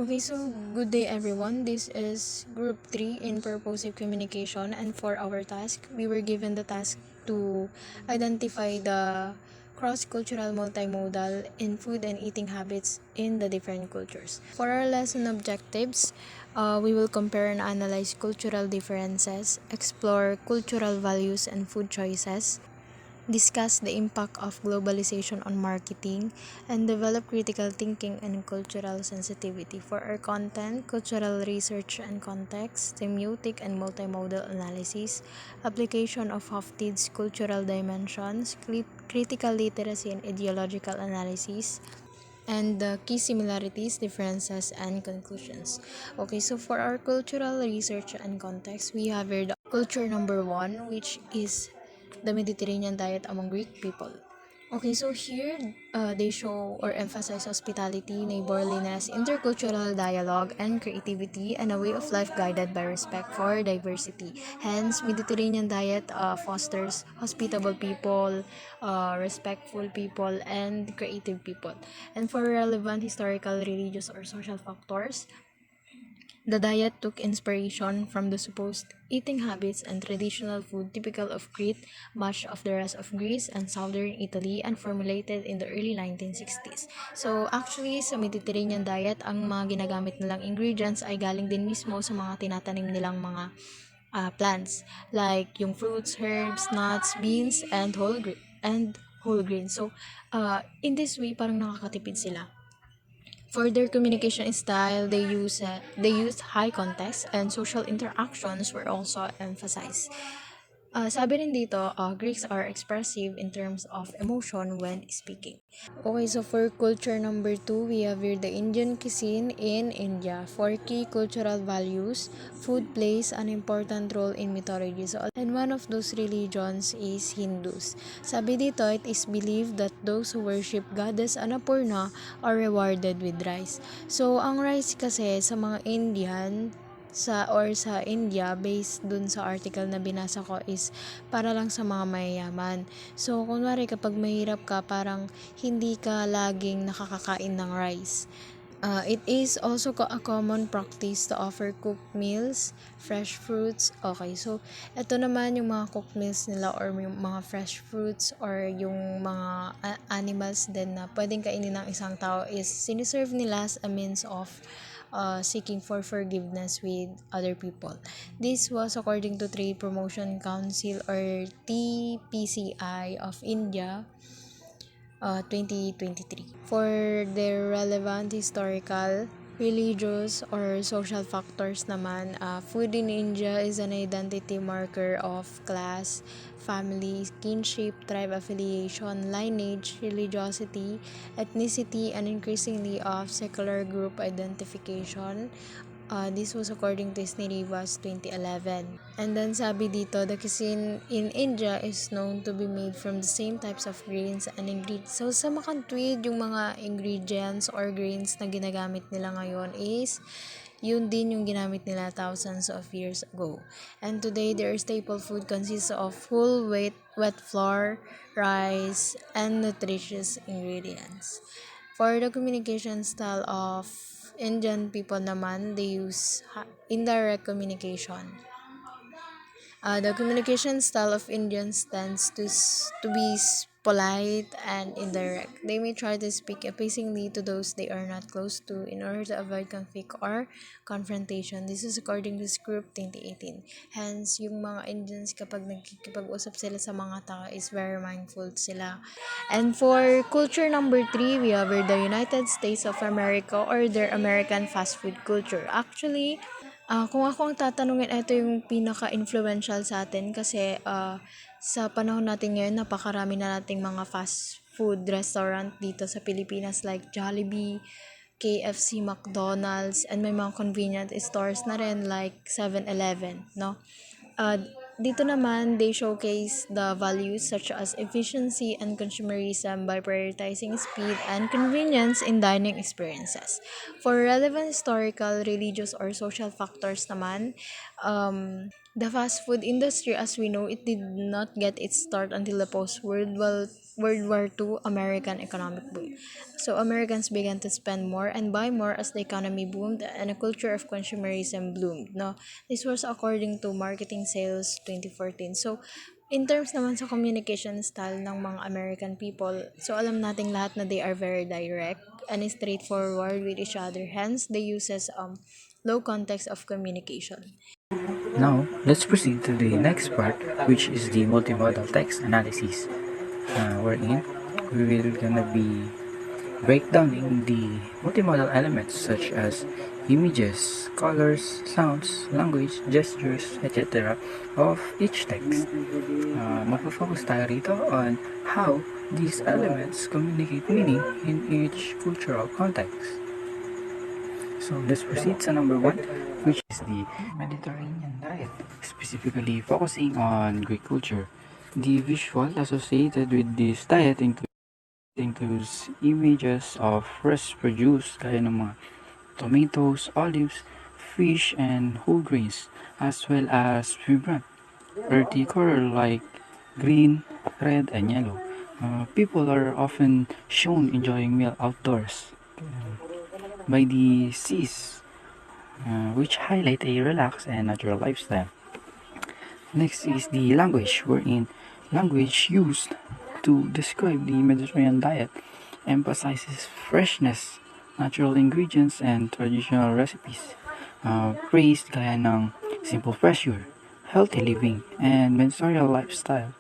Okay, so good day everyone. This is group 3 in purposive communication, and for our task, we were given the task to identify the cross-cultural multimodal in food and eating habits in the different cultures. For our lesson objectives, we will compare and analyze cultural differences, explore cultural values and food choices, discuss the impact of globalization on marketing, and develop critical thinking and cultural sensitivity. For our content, cultural research and context, semiotic and multimodal analysis, application of Hofted's cultural dimensions, critical literacy and ideological analysis, and the key similarities, differences, and conclusions. Okay, so for our cultural research and context, we have here the culture number 1, which is the Mediterranean diet among Greek people. Okay, so here they show or emphasize hospitality, neighborliness, intercultural dialogue, and creativity, and a way of life guided by respect for diversity. Hence, Mediterranean diet fosters hospitable people, respectful people, and creative people. And for relevant historical, religious, or social factors, the diet took inspiration from the supposed eating habits and traditional food typical of Crete, much of the rest of Greece and southern Italy, and formulated in the early 1960s. So actually, sa Mediterranean diet, ang mga ginagamit nilang ingredients ay galing din mismo sa mga tinatanim nilang mga plants, like yung fruits, herbs, nuts, beans, and whole grains. So, in this way, parang nakakatipid sila. For their communication style, they use high context, and social interactions were also emphasized. Sabi rin dito, Greeks are expressive in terms of emotion when speaking. Okay, so for culture number 2, we have here the Indian cuisine in India. For key cultural values, food plays an important role in mythology. So, and one of those religions is Hindus. Sabi dito, it is believed that those who worship Goddess Annapurna are rewarded with rice. So, ang rice kasi sa mga Indian, sa India, based dun sa article na binasa ko, is para lang sa mga mayayaman. So kunwari kapag mahirap ka, parang hindi ka laging nakakakain ng rice. It is also a common practice to offer cooked meals, fresh fruits. Okay, so ito naman yung mga cooked meals nila, or yung mga fresh fruits, or yung mga animals din na pwedeng kainin ng isang tao, is siniserve nila as a means of seeking for forgiveness with other people. This was according to Trade Promotion Council, or TPCI of India, 2023. For their relevant historical, religious, or social factors naman, food in India is an identity marker of class, family, kinship, tribe affiliation, lineage, religiosity, ethnicity, and increasingly of secular group identification. This was according to Snirivas 2011. And then sabi dito, the cuisine in India is known to be made from the same types of grains and ingredients. So sa makantwid, yung mga ingredients or grains na ginagamit nila ngayon is yun din yung ginamit nila thousands of years ago. And today, their staple food consists of whole wet flour, rice, and nutritious ingredients. For the communication style of Indian people naman, they use indirect communication. The communication style of Indians tends to be polite and indirect. They may try to speak appeasingly to those they are not close to in order to avoid conflict or confrontation. This is according to Script 2018. Hence, yung mga Indians kapag nagkikipag-usap sila sa mga tao is very mindful sila. And for culture number 3, we have the United States of America, or their American fast food culture. Actually, kung ako ang tatanungin, ito yung pinaka-influential sa atin kasi sa panahon natin ngayon, napakarami na nating mga fast food restaurant dito sa Pilipinas, like Jollibee, KFC, McDonald's, and may mga convenient stores na rin like 7-Eleven, no? Dito naman, they showcase the values such as efficiency and consumerism by prioritizing speed and convenience in dining experiences. For relevant historical, religious, or social factors naman, The fast food industry, as we know, it did not get its start until the World War II American economic boom. So Americans began to spend more and buy more as the economy boomed and a culture of consumerism bloomed. No, this was according to Marketing Sales 2014. So in terms naman sa communication style ng mga American people, so alam nating lahat na they are very direct and straightforward with each other. Hence, they uses low context of communication. Now, let's proceed to the next part, which is the multimodal text analysis, wherein we will gonna be breakdowning the multimodal elements such as images, colors, sounds, language, gestures, etc. of each text. Magpo-focus tayo rito on how these elements communicate meaning in each cultural context. So let's proceed to number one, which is the Mediterranean diet, specifically focusing on Greek culture. The visual associated with this diet includes images of fresh produce gaya ng mga tomatoes, olives, fish, and whole grains, as well as vibrant, earthy color like green, red, and yellow. People are often shown enjoying meal outdoors by the seas, which highlight a relaxed and natural lifestyle. Next is the language, wherein language used to describe the Mediterranean diet emphasizes freshness, natural ingredients, and traditional recipes. Praised gaya ng simple pressure, healthy living, and sensorial lifestyle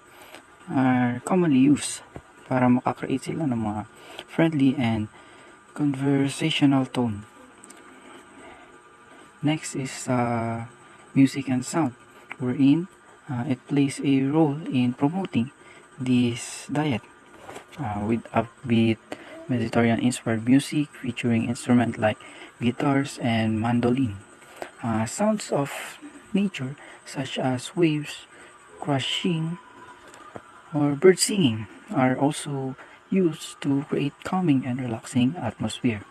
are commonly used para makakreate sila ng mga friendly and conversational tone. Next is music and sound, wherein it plays a role in promoting this diet with upbeat Mediterranean-inspired music featuring instruments like guitars and mandolin. Sounds of nature such as waves, crashing, or bird singing are also used to create calming and relaxing atmosphere.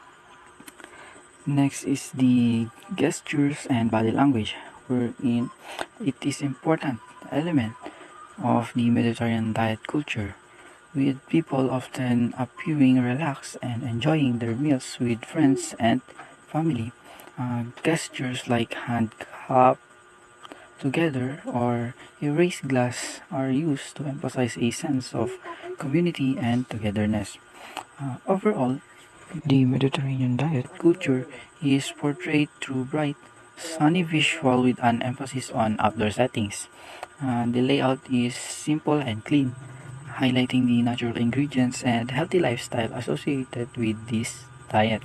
Next is the gestures and body language, wherein it is important element of the Mediterranean diet culture, with people often appearing relaxed and enjoying their meals with friends and family. Gestures like hand clap together or a raised glass are used to emphasize a sense of community and togetherness. Overall, the Mediterranean diet culture is portrayed through bright, sunny visual with an emphasis on outdoor settings. The layout is simple and clean, highlighting the natural ingredients and healthy lifestyle associated with this diet.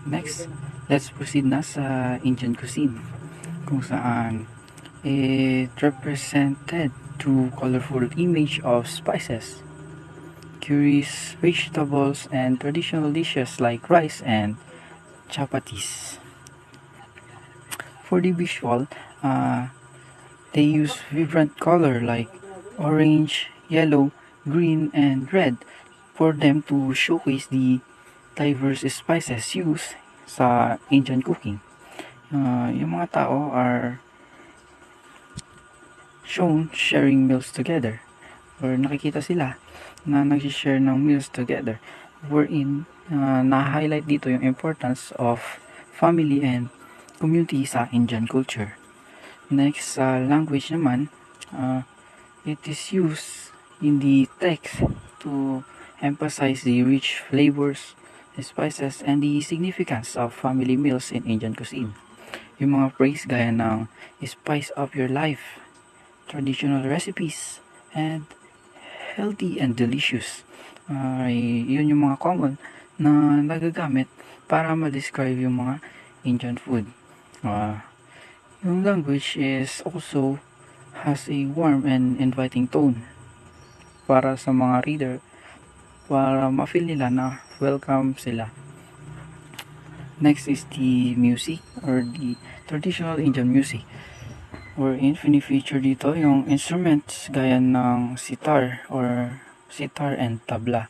Next, let's proceed na sa Indian cuisine, kung saan it represented through colorful image of spices, curries, vegetables, and traditional dishes like rice and chapatis. For the visual, they use vibrant color like orange, yellow, green, and red for them to showcase the diverse spices used sa Indian cooking. Yung mga tao are shown sharing meals together, or nakikita sila na nag-share ng meals together, wherein na-highlight dito yung importance of family and community sa Indian culture. Next, sa language naman, it is used in the text to emphasize the rich flavors, spices, and the significance of family meals in Indian cuisine. Yung mga phrase gaya ng spice of your life, traditional recipes, and healthy and delicious. Yun yung mga common na nagagamit para ma-describe yung mga Indian food. Yung language is also has a warm and inviting tone para sa mga reader, para ma-feel nila na welcome sila. Next is the music or the traditional Indian music, wherein fini-feature dito yung instruments gaya ng sitar and tabla.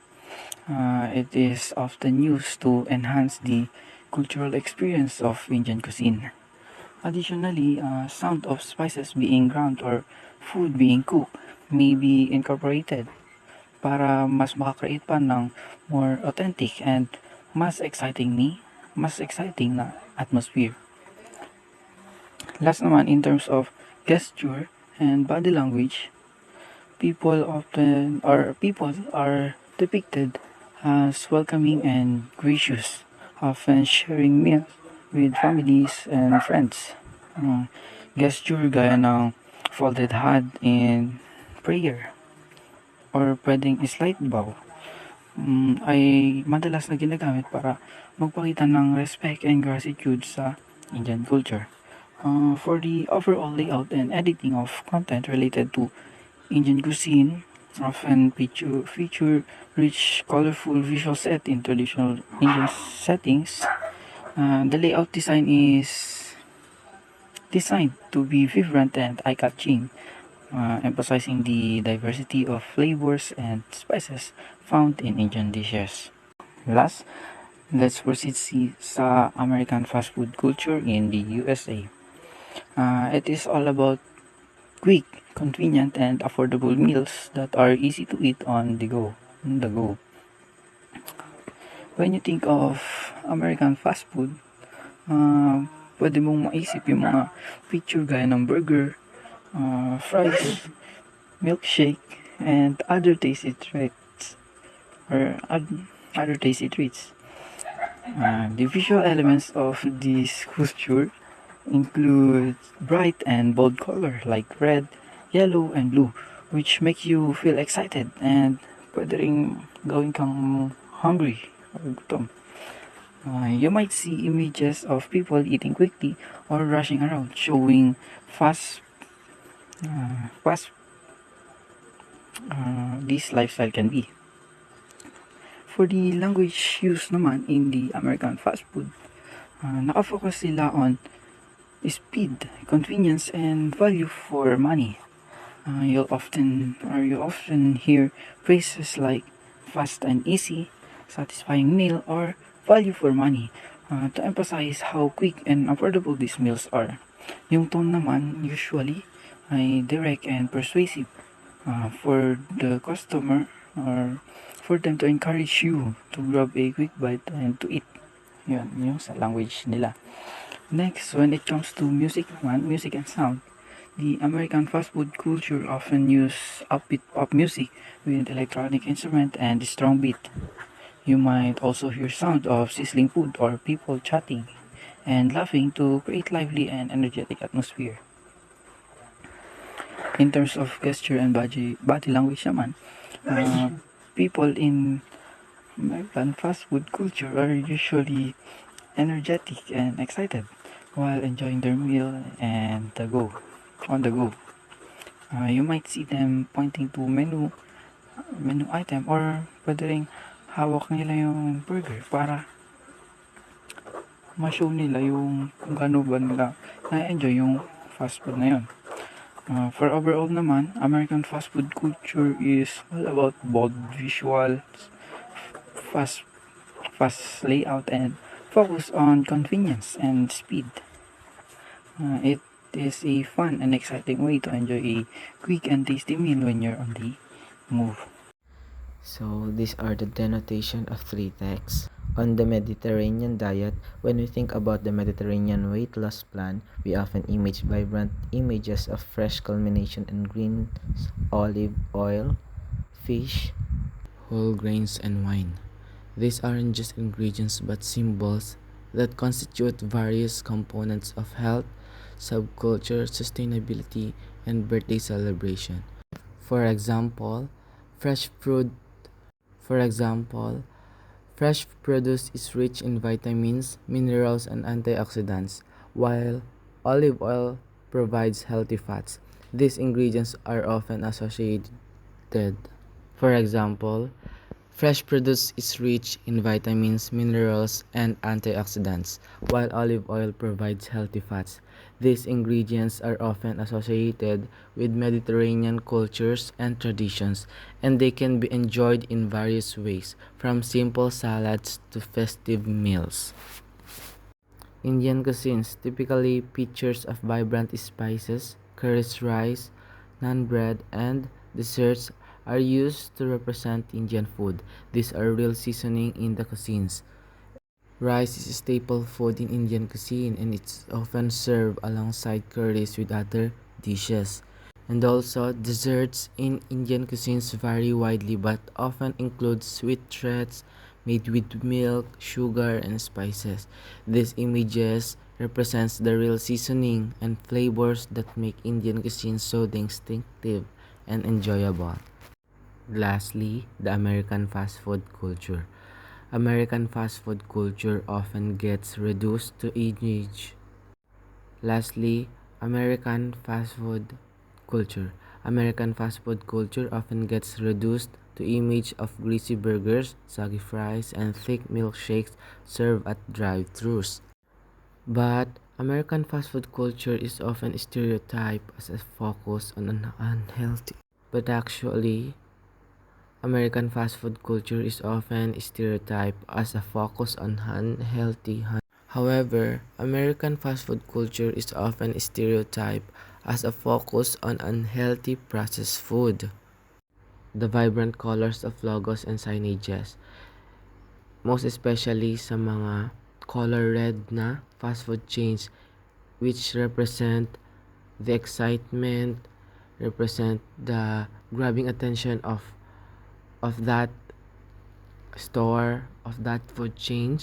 It is often used to enhance the cultural experience of Indian cuisine. Additionally, sound of spices being ground or food being cooked may be incorporated para mas makakreate pa ng more authentic and mas exciting na atmosphere. Last naman, in terms of gesture and body language, people are depicted as welcoming and gracious, often sharing meals with families and friends. Gesture gaya ng folded hand in prayer or pwedeng slight bow ay madalas na ginagamit para magpakita ng respect and gratitude sa Indian culture. For the overall layout and editing of content related to Indian cuisine, often feature rich, colorful visual set in traditional Indian settings. The layout design is designed to be vibrant and eye-catching, emphasizing the diversity of flavors and spices found in Indian dishes. Last, let's proceed sa American fast food culture in the USA. It is all about quick, convenient, and affordable meals that are easy to eat on the go. When you think of American fast food, pwede mong maisip yung mga feature gaya ng burger, fries, milkshake, and other tasty treats. The visual elements of this culture include bright and bold color like red, yellow, and blue, which make you feel excited and pwede ring gawin kang hungry or gutom. You might see images of people eating quickly or rushing around, showing fast this lifestyle can be. For the language used naman in the American fast food, nakafocus sila on speed, convenience, and value for money. You often hear phrases like fast and easy, satisfying meal, or value for money to emphasize how quick and affordable these meals are. Yung tone naman usually ay direct and persuasive for the customer or for them to encourage you to grab a quick bite and to eat. Yun, yung sa language nila. Next, when it comes to music and sound, the American fast food culture often use upbeat pop music with electronic instrument and strong beat. You might also hear sound of sizzling food or people chatting and laughing to create lively and energetic atmosphere. In terms of gesture and body language naman, people in American fast food culture are usually energetic and excited while enjoying their meal on the go. You might see them pointing to menu item or pwede ring hawak nila yung burger para ma-show nila yung kung gaano ba nila na-enjoy yung fast food na yun. For overall naman, American fast food culture is all about bold visuals, fast layout, and focus on convenience and speed. It is a fun and exciting way to enjoy a quick and tasty meal when you're on the move. So these are the denotation of three texts. On the Mediterranean diet, when we think about the Mediterranean weight loss plan, we often image vibrant images of fresh culmination in greens, olive oil, fish, whole grains, and wine. These aren't just ingredients but symbols that constitute various components of health, subculture, sustainability, and birthday celebration. For example, fresh fruit fresh produce is rich in vitamins, minerals, and antioxidants, while olive oil provides healthy fats. These ingredients are often associated. For example, fresh produce is rich in vitamins, minerals, and antioxidants, while olive oil provides healthy fats. These ingredients are often associated with Mediterranean cultures and traditions, and they can be enjoyed in various ways, from simple salads to festive meals. Indian cuisines typically features of vibrant spices, curries rice, naan bread, and desserts are used to represent Indian food. These are real seasoning in the cuisines. Rice is a staple food in Indian cuisine and it's often served alongside curries with other dishes. And also, desserts in Indian cuisines vary widely but often include sweet treats made with milk, sugar, and spices. These images represents the real seasoning and flavors that make Indian cuisine so distinctive and enjoyable. Lastly, the American fast food culture. American fast food culture often gets reduced to image. Lastly, American fast food culture. American fast food culture often gets reduced to image of greasy burgers, soggy fries, and thick milkshakes served at drive-thrus. But American fast food culture is often stereotyped as a focus on an unhealthy. But actually, American fast food culture is often stereotyped as a focus on unhealthy. However, American fast food culture is often stereotyped as a focus on unhealthy processed food. The vibrant colors of logos and signages, most especially sa mga color red na fast food chains which represent the excitement, represent the grabbing attention of that store, of that food chain.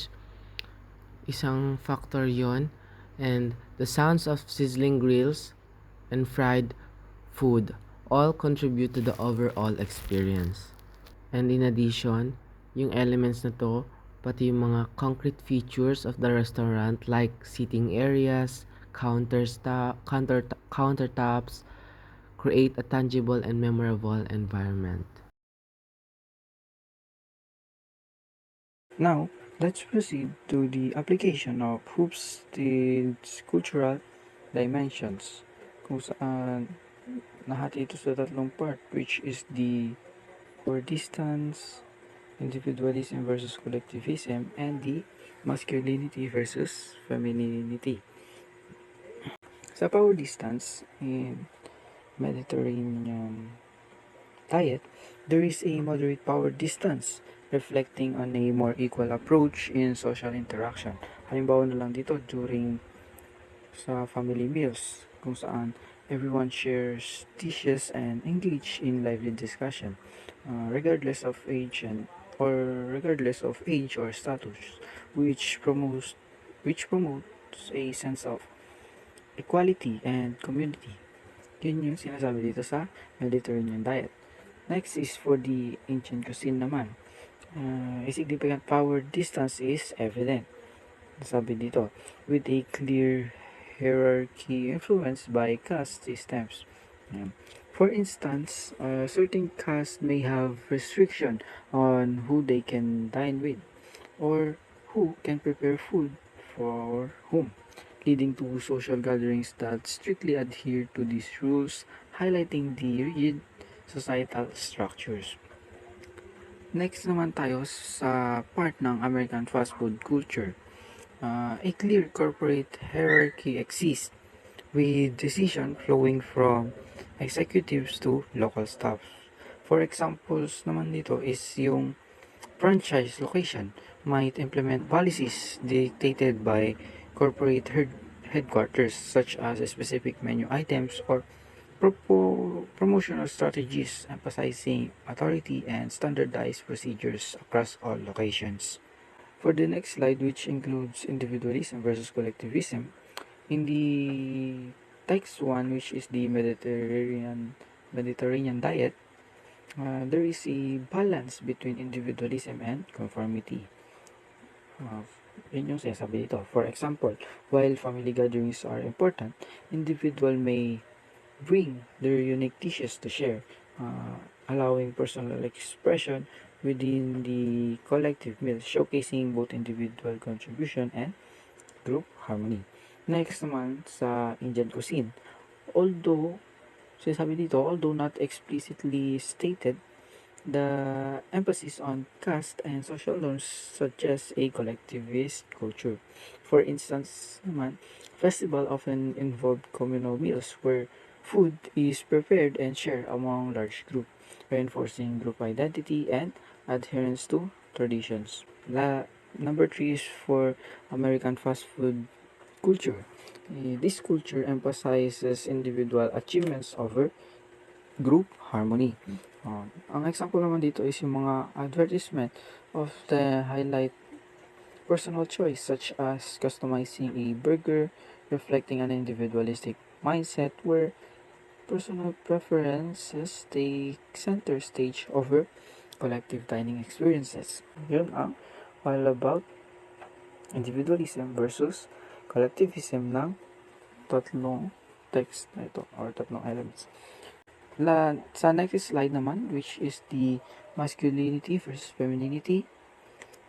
Isang factor yon, and the sounds of sizzling grills and fried food all contribute to the overall experience. And in addition, yung elements na to, pati yung mga concrete features of the restaurant like seating areas, countertops, create a tangible and memorable environment. Now, let's proceed to the application of hoops to its cultural dimensions, kung saan nahati ito sa tatlong part, which is the power distance, individualism versus collectivism, and the masculinity versus femininity. Sa power distance in Mediterranean diet, there is a moderate power distance reflecting on a more equal approach in social interaction. Halimbawa na lang dito during sa family meals kung saan everyone shares dishes and engage in lively discussion regardless of age or status, which promotes a sense of equality and community. Yun yung sinasabi dito sa Mediterranean diet. Next is for the ancient cuisine naman. A significant power distance is evident. Sabi dito, with a clear hierarchy influenced by caste systems. For instance, certain castes may have restriction on who they can dine with or who can prepare food for whom, leading to social gatherings that strictly adhere to these rules, highlighting the rigid societal structures. Next naman tayo sa part ng American fast food culture. A clear corporate hierarchy exists with decision flowing from executives to local staff. For examples naman dito is yung franchise location might implement policies dictated by corporate headquarters such as specific menu items or promotional strategies emphasizing authority and standardized procedures across all locations. For the next slide, which includes individualism versus collectivism, in the text one, which is the Mediterranean diet, there is a balance between individualism and conformity. Yun yung sinasabi dito. For example, while family gatherings are important, individual may bring their unique dishes to share, allowing personal expression within the collective meal, showcasing both individual contribution and group harmony. Next naman sa Indian cuisine. Although, sinasabi dito, although not explicitly stated, The emphasis on caste and social norms suggests a collectivist culture. For instance, naman, festival often involve communal meals where food is prepared and shared among large group, reinforcing group identity and adherence to traditions. Number three is for American fast food culture. This culture emphasizes individual achievements over group harmony. Ang example naman dito is yung mga advertisement of the highlight personal choice such as customizing a burger, reflecting an individualistic mindset where personal preferences take center stage over collective dining experiences. Yun ang all about individualism versus collectivism ng tatlong text na ito or tatlong elements. Sa next slide naman, which is the masculinity versus femininity.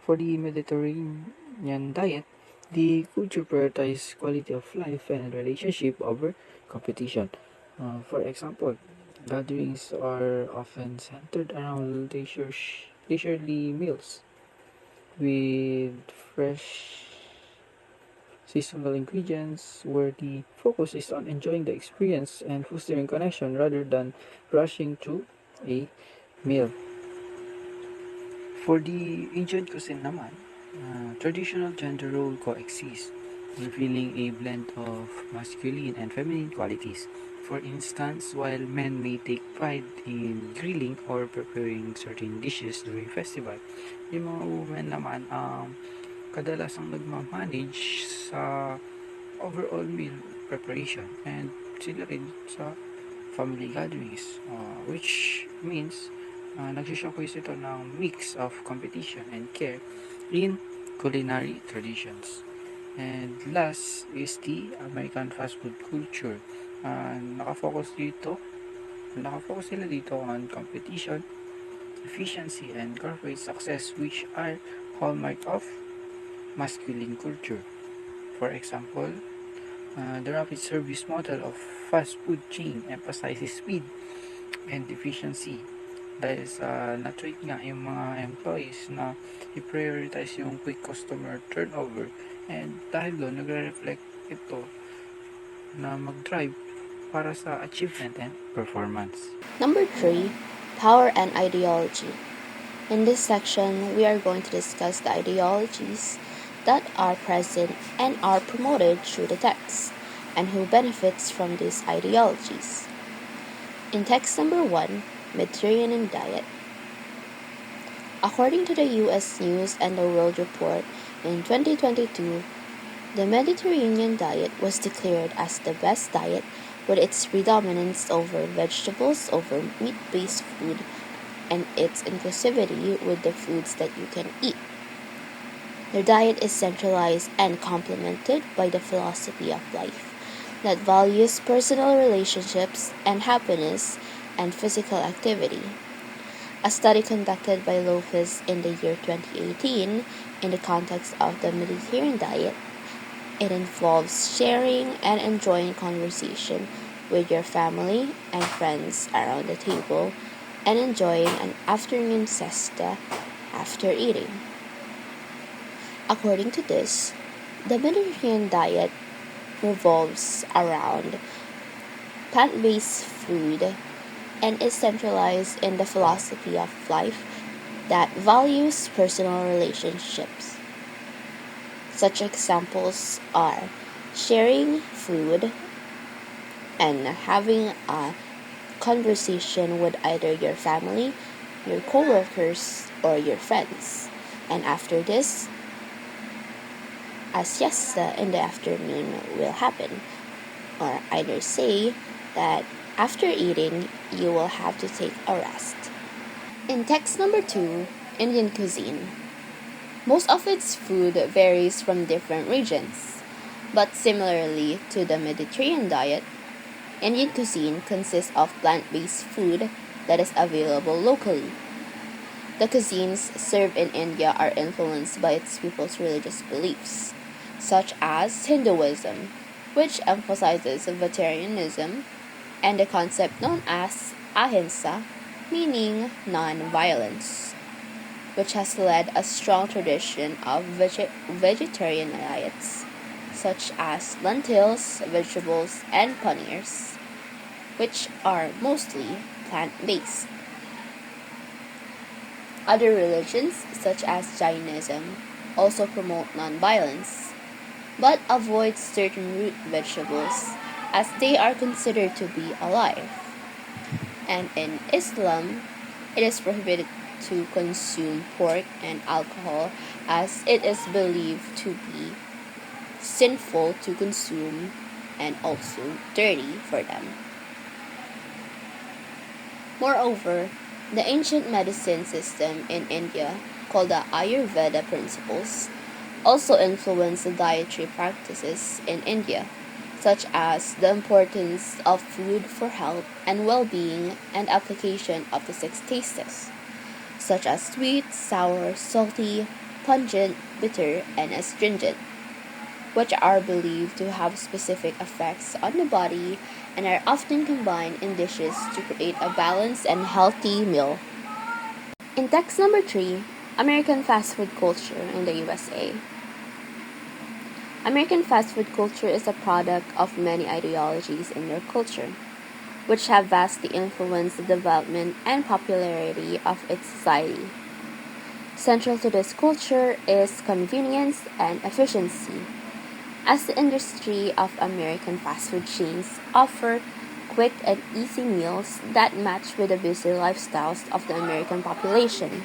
For the Mediterranean diet, the culture prioritizes quality of life and relationship over competition. For example, gatherings are often centered around leisurely meals with fresh seasonal ingredients where the focus is on enjoying the experience and fostering connection rather than rushing to a meal. For the Asian cuisine naman, traditional gender role coexist, revealing a blend of masculine and feminine qualities. For instance, while men may take pride in grilling or preparing certain dishes during festival, yung mga women naman ang kadalasang nagmamanage sa overall meal preparation and sila rin sa family gatherings, which means nagsishowcase ito ng mix of competition and care in culinary traditions. And last is the American fast food culture. Nakafocus sila dito on competition, efficiency, and corporate success, which are hallmark of masculine culture. For example, the rapid service model of fast food chain emphasizes speed and efficiency dahil sa na-treat nga yung mga employees na i-prioritize yung quick customer turnover, and dahil doon nagre-reflect ito na mag-drive para sa achievement and performance. Number 3, power and ideology. In this section, we are going to discuss the ideologies that are present and are promoted through the text, and who benefits from these ideologies. In text number 1, Mediterranean diet. According to the U.S. News and the World Report, in 2022, the Mediterranean diet was declared as the best diet with its predominance over vegetables over meat-based food and its inclusivity with the foods that you can eat. Their diet is centralized and complemented by the philosophy of life that values personal relationships and happiness and physical activity. A study conducted by Lopez in the year 2018 in the context of the Mediterranean diet, it involves sharing and enjoying conversation with your family and friends around the table and enjoying an afternoon siesta after eating. According to this, the Mediterranean diet revolves around plant-based food and is centralized in the philosophy of life that values personal relationships. Such examples are sharing food and having a conversation with either your family, your co-workers, or your friends. And after this, a siesta in the afternoon will happen. Or either say that after eating, you will have to take a rest. In text number 2, Indian cuisine. Most of its food varies from different regions, but similarly to the Mediterranean diet, Indian cuisine consists of plant-based food that is available locally. The cuisines served in India are influenced by its people's religious beliefs, such as Hinduism, which emphasizes vegetarianism, and the concept known as ahimsa, meaning non-violence, which has led a strong tradition of vegetarian diets, such as lentils, vegetables, and paneers, which are mostly plant-based. Other religions, such as Jainism, also promote nonviolence, but avoid certain root vegetables as they are considered to be alive. And in Islam, it is prohibited to consume pork and alcohol as it is believed to be sinful to consume and also dirty for them. Moreover, the ancient medicine system in India, called the Ayurveda principles, also influenced the dietary practices in India, such as the importance of food for health and well being and application of the six tastes, such as sweet, sour, salty, pungent, bitter, and astringent, which are believed to have specific effects on the body and are often combined in dishes to create a balanced and healthy meal. In text number 3, American fast food culture in the USA. American fast food culture is a product of many ideologies in their culture, which have vastly influenced the development and popularity of its society. Central to this culture is convenience and efficiency, as the industry of American fast food chains offer quick and easy meals that match with the busy lifestyles of the American population.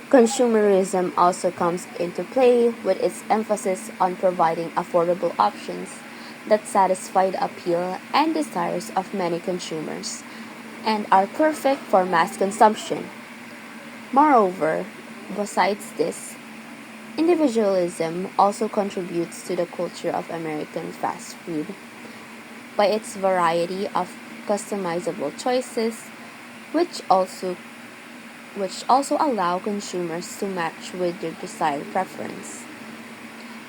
Consumerism also comes into play with its emphasis on providing affordable options that satisfy the appeal and desires of many consumers and are perfect for mass consumption. Moreover, besides this, individualism also contributes to the culture of American fast food by its variety of customizable choices, which also allow consumers to match with their desired preference.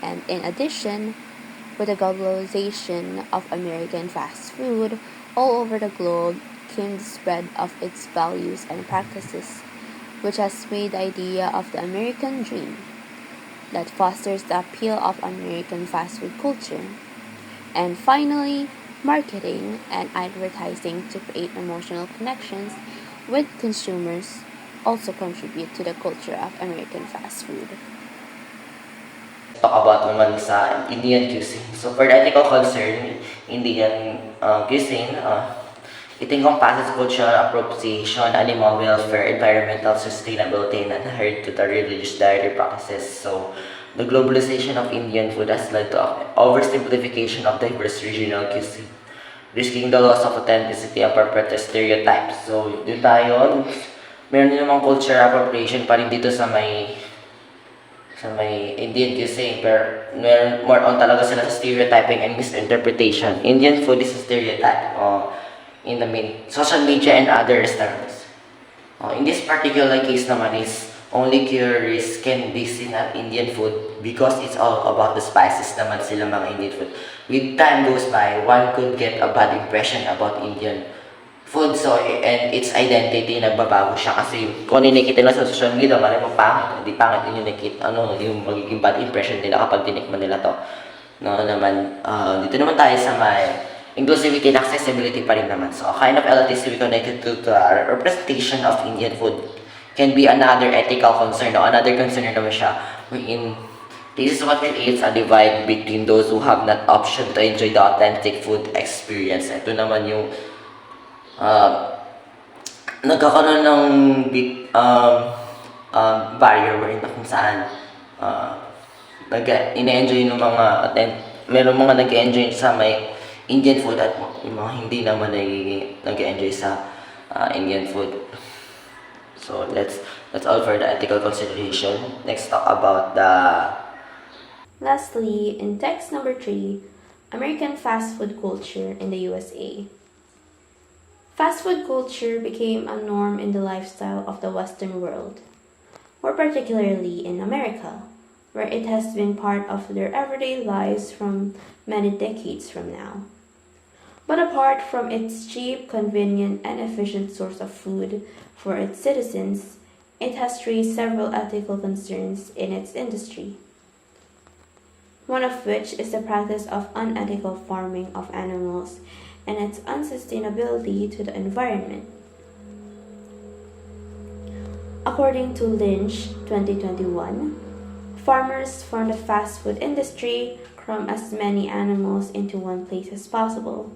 And in addition, with the globalization of American fast food, all over the globe came the spread of its values and practices, which has made the idea of the American dream that fosters the appeal of American fast food culture. And finally, marketing and advertising to create emotional connections with consumers also contribute to the culture of American fast food. Talk about naman sa Indian cuisine. So for the ethical concern, Indian cuisine, it encompasses cultural appropriation, animal welfare, environmental sustainability, and adherence to the religious dietary practices. So the globalization of Indian food has led to oversimplification of diverse regional cuisine, risking the loss of authenticity and perpetuate stereotypes. So dito tayo, meron din namang cultural appropriation pa rin dito sa may Indian cuisine, pero meron more on talaga sila sa stereotyping and misinterpretation. Indian food is a stereotype in the main social media and other restaurants. In this particular case naman is only curious can be seen at Indian food because it's all about the spices naman sila mga Indian food. With time goes by, one could get a bad impression about Indian food. So, and its identity, nagbabago siya kasi kung ano yung nakikita nila sa social media, malay mo pangit, hindi pangit yun yung nakikita, yung magiging bad impression nila kapag tinikman nila to. No, naman, dito naman tayo sa may inclusivity and accessibility pa rin naman. So, a kind of elitism connected to the representation of Indian food can be another ethical concern o another concern naman siya wherein this is what creates a divide between those who have not option to enjoy the authentic food experience. Ito naman yung nagkakaroon ng big barrier wherein kung saan ina-enjoy ng mga meron mga nag-enjoy sa may Indian food at yung mga hindi naman nag-enjoy sa Indian food. So that's all for the ethical consideration. Next, talk about the Lastly, in text number 3, American fast food culture in the USA. Fast food culture became a norm in the lifestyle of the Western world, more particularly in America, where it has been part of their everyday lives from many decades from now. But apart from its cheap, convenient, and efficient source of food for its citizens, it has raised several ethical concerns in its industry, one of which is the practice of unethical farming of animals and its unsustainability to the environment. According to Lynch 2021, farmers from the fast food industry cram as many animals into one place as possible.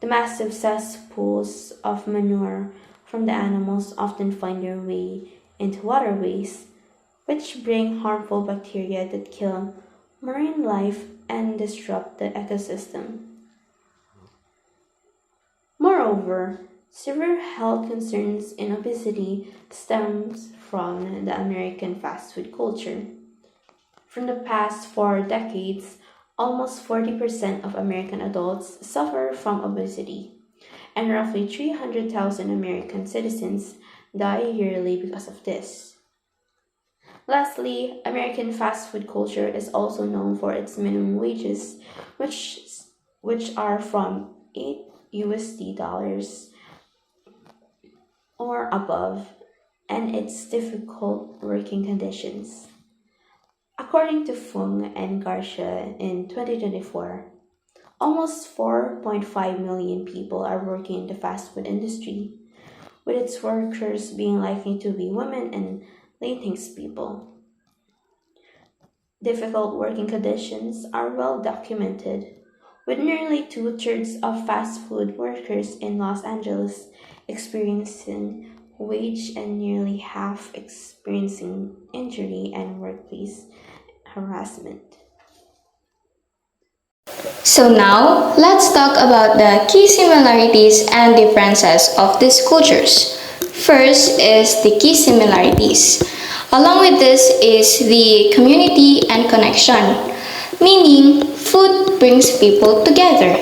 The massive cesspools of manure from the animals often find their way into waterways, which bring harmful bacteria that kill marine life and disrupt the ecosystem. Moreover, severe health concerns in obesity stems from the American fast food culture. From the past 4 decades, almost 40% of American adults suffer from obesity, and roughly 300,000 American citizens die yearly because of this. Lastly, American fast food culture is also known for its minimum wages, which, which are from $8 dollars or above, and its difficult working conditions. According to Fung and Garcia in 2024, almost 4.5 million people are working in the fast food industry, with its workers being likely to be women and Latinx people. Difficult working conditions are well documented, with nearly two-thirds of fast food workers in Los Angeles experiencing wage and nearly half experiencing injury and workplace harassment. So now, let's talk about the key similarities and differences of these cultures. First is the key similarities. Along with this is the community and connection, meaning food brings people together.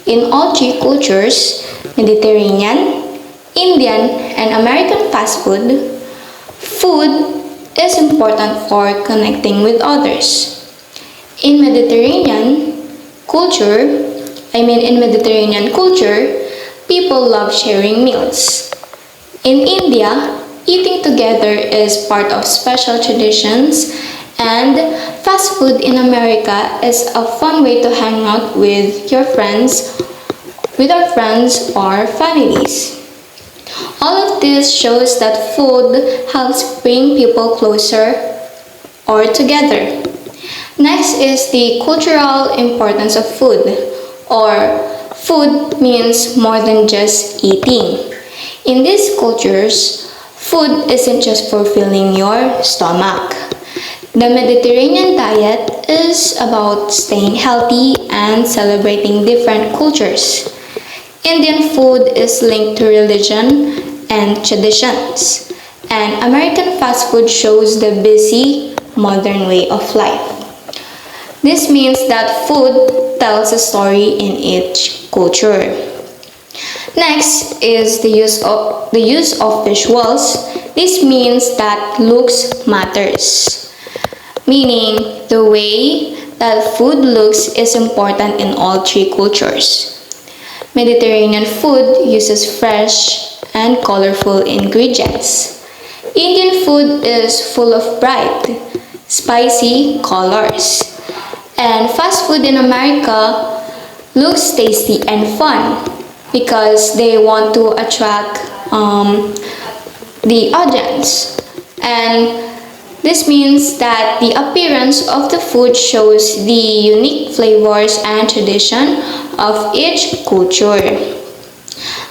In all three cultures, Mediterranean, Indian, and American fast food, food is important for connecting with others. In Mediterranean culture, people love sharing meals. In India, eating together is part of special traditions, and fast food in America is a fun way to hang out with our friends or families. All of this shows that food helps bring people closer or together. Next is the cultural importance of food, or food means more than just eating. In these cultures, food isn't just for filling your stomach. The Mediterranean diet is about staying healthy and celebrating different cultures. Indian food is linked to religion and traditions, and American fast food shows the busy, modern way of life. This means that food tells a story in each culture. Next is the use of visuals. This means that looks matters, meaning the way that food looks is important in all three cultures. Mediterranean food uses fresh and colorful ingredients. Indian food is full of bright, spicy colors. And fast food in America looks tasty and fun because they want to attract the audience. And this means that the appearance of the food shows the unique flavors and tradition of each culture.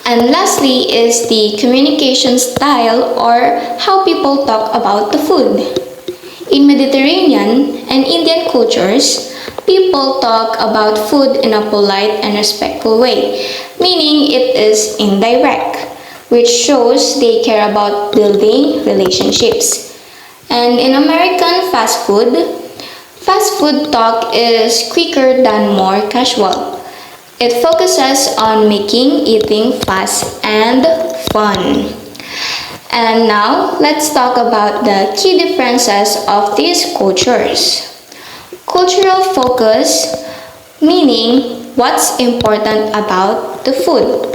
And lastly is the communication style, or how people talk about the food. In Mediterranean and Indian cultures, people talk about food in a polite and respectful way, meaning it is indirect, which shows they care about building relationships. And in American fast food talk is quicker than more casual. It focuses on making eating fast and fun. And now, let's talk about the key differences of these cultures. Cultural focus, meaning what's important about the food.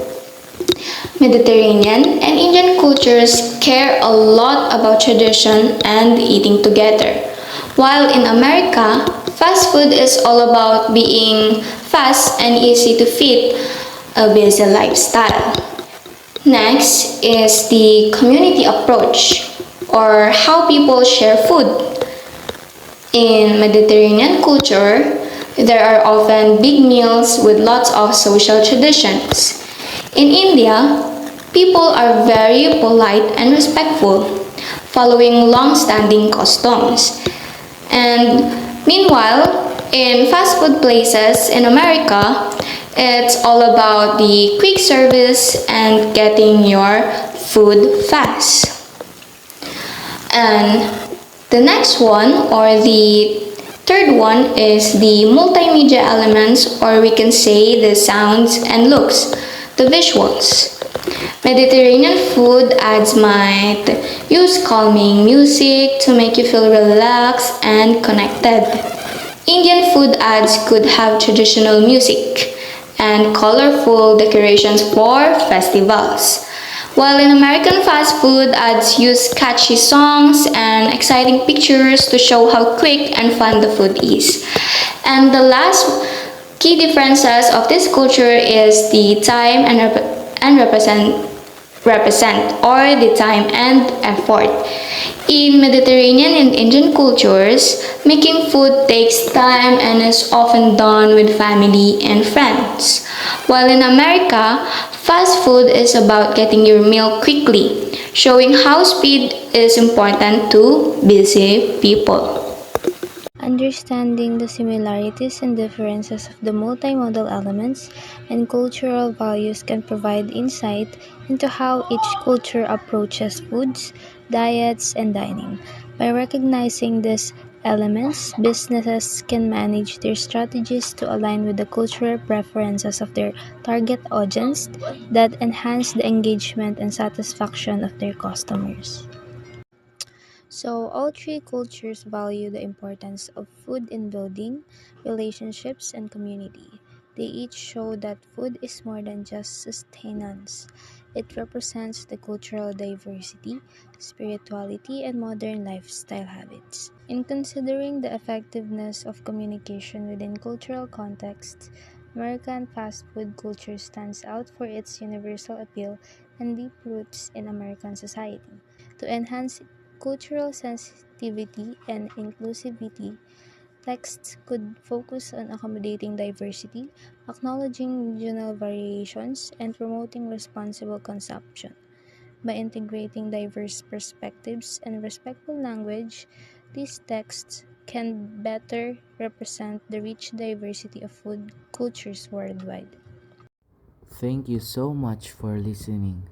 Mediterranean and Indian cultures care a lot about tradition and eating together. While in America, fast food is all about being fast and easy to fit a busy lifestyle. Next is the community approach, or how people share food. In Mediterranean culture, there are often big meals with lots of social traditions. In India, people are very polite and respectful, following long standing customs. And meanwhile, in fast food places in America, it's all about the quick service and getting your food fast. And the next one, or the third one, is the multimedia elements, or we can say the sounds and looks, the visuals. Mediterranean food ads might use calming music to make you feel relaxed and connected. Indian food ads could have traditional music and colorful decorations for festivals. While in American fast food ads use catchy songs and exciting pictures to show how quick and fun the food is. And the last key differences of this culture is the time and represent or the time and effort. In Mediterranean and Indian cultures, making food takes time and is often done with family and friends. While in America, fast food is about getting your meal quickly, showing how speed is important to busy people. Understanding the similarities and differences of the multimodal elements and cultural values can provide insight into how each culture approaches foods, diets, and dining. By recognizing these elements, businesses can manage their strategies to align with the cultural preferences of their target audience that enhance the engagement and satisfaction of their customers. So, all three cultures value the importance of food in building relationships and community. They each show that food is more than just sustenance. It represents the cultural diversity, spirituality, and modern lifestyle habits. In considering the effectiveness of communication within cultural contexts, American fast food culture stands out for its universal appeal and deep roots in American society. To enhance cultural sensitivity and inclusivity, texts could focus on accommodating diversity, acknowledging regional variations, and promoting responsible consumption. By integrating diverse perspectives and respectful language, these texts can better represent the rich diversity of food cultures worldwide. Thank you so much for listening.